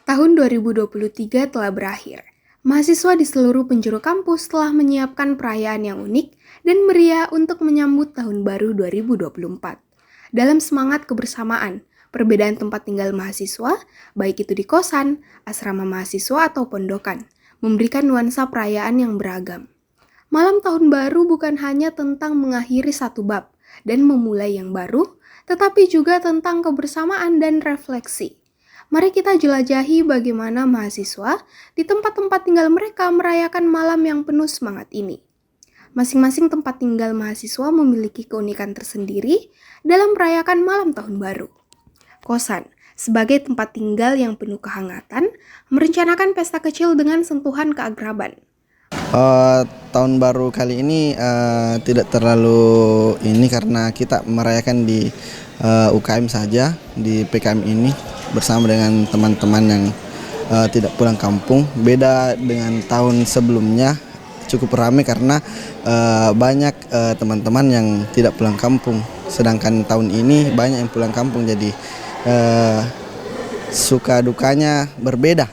Tahun 2023 telah berakhir. Mahasiswa di seluruh penjuru kampus telah menyiapkan perayaan yang unik dan meriah untuk menyambut Tahun Baru 2024. Dalam semangat kebersamaan, perbedaan tempat tinggal mahasiswa, baik itu di kosan, asrama mahasiswa atau pondokan, memberikan nuansa perayaan yang beragam. Malam Tahun Baru bukan hanya tentang mengakhiri satu bab dan memulai yang baru, tetapi juga tentang kebersamaan dan refleksi. Mari kita jelajahi bagaimana mahasiswa di tempat-tempat tinggal mereka merayakan malam yang penuh semangat ini. Masing-masing tempat tinggal mahasiswa memiliki keunikan tersendiri dalam merayakan malam tahun baru. Kosan, sebagai tempat tinggal yang penuh kehangatan, merencanakan pesta kecil dengan sentuhan keakraban. Tahun baru kali ini tidak terlalu ini karena kita merayakan di UKM saja, di PKM ini bersama dengan teman-teman yang tidak pulang kampung. Beda dengan tahun sebelumnya, cukup ramai karena banyak teman-teman yang tidak pulang kampung. Sedangkan tahun ini banyak yang pulang kampung, jadi suka dukanya berbeda.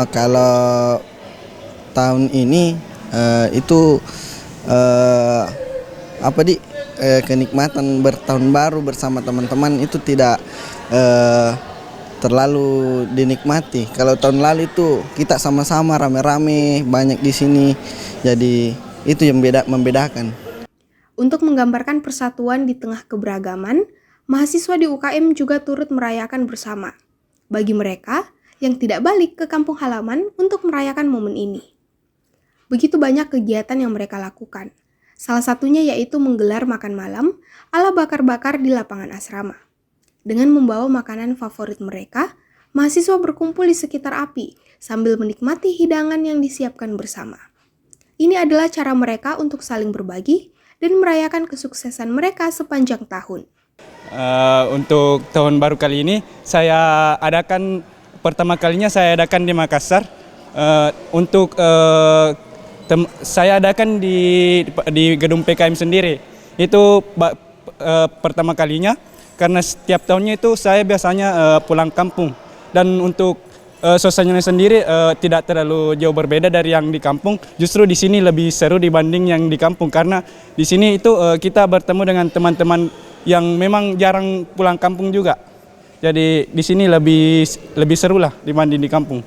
Kalau tahun ini itu kenikmatan bertahun baru bersama teman-teman itu tidak terlalu dinikmati. Kalau tahun lalu itu kita sama-sama rame-rame banyak di sini, jadi itu yang membedakan. Untuk menggambarkan persatuan di tengah keberagaman, mahasiswa di UKM juga turut merayakan bersama. Bagi mereka yang tidak balik ke kampung halaman untuk merayakan momen ini. Begitu banyak kegiatan yang mereka lakukan. Salah satunya yaitu menggelar makan malam ala bakar-bakar di lapangan asrama. Dengan membawa makanan favorit mereka, mahasiswa berkumpul di sekitar api sambil menikmati hidangan yang disiapkan bersama. Ini adalah cara mereka untuk saling berbagi dan merayakan kesuksesan mereka sepanjang tahun. Untuk tahun baru kali ini, pertama kalinya saya adakan di Makassar. Saya adakan di gedung PKM sendiri. Itu pertama kalinya karena setiap tahunnya itu saya biasanya pulang kampung. Dan untuk suasananya sendiri tidak terlalu jauh berbeda dari yang di kampung. Justru di sini lebih seru dibanding yang di kampung karena di sini itu kita bertemu dengan teman-teman yang memang jarang pulang kampung juga. Jadi di sini lebih seru lah dibanding di kampung.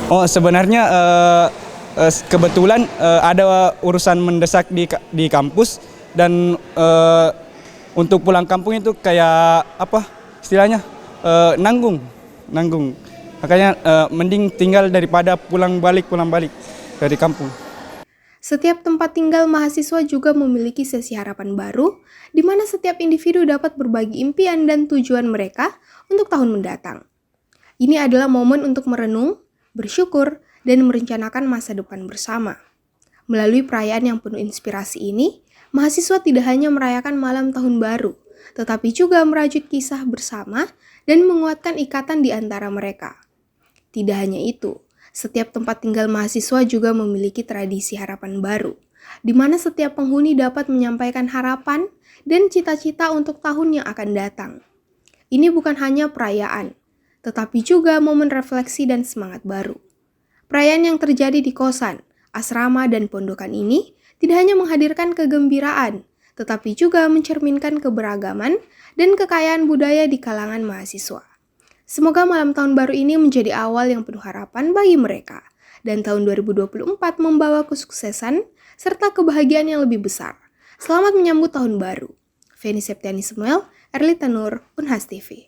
Sebenarnya kebetulan ada urusan mendesak di kampus dan untuk pulang kampung itu kayak istilahnya nanggung. Makanya mending tinggal daripada pulang balik dari kampung. Setiap tempat tinggal mahasiswa juga memiliki sesi harapan baru, di mana setiap individu dapat berbagi impian dan tujuan mereka untuk tahun mendatang. Ini adalah momen untuk merenung, bersyukur, dan merencanakan masa depan bersama. Melalui perayaan yang penuh inspirasi ini, mahasiswa tidak hanya merayakan malam tahun baru, tetapi juga merajut kisah bersama dan menguatkan ikatan di antara mereka. Tidak hanya itu, setiap tempat tinggal mahasiswa juga memiliki tradisi harapan baru, di mana setiap penghuni dapat menyampaikan harapan dan cita-cita untuk tahun yang akan datang. Ini bukan hanya perayaan, tetapi juga momen refleksi dan semangat baru. Perayaan yang terjadi di kosan, asrama, dan pondokan ini tidak hanya menghadirkan kegembiraan, tetapi juga mencerminkan keberagaman dan kekayaan budaya di kalangan mahasiswa. Semoga malam tahun baru ini menjadi awal yang penuh harapan bagi mereka, dan tahun 2024 membawa kesuksesan serta kebahagiaan yang lebih besar. Selamat menyambut tahun baru. Feni Septiani Samuel, Erlita Nur, Unhas TV.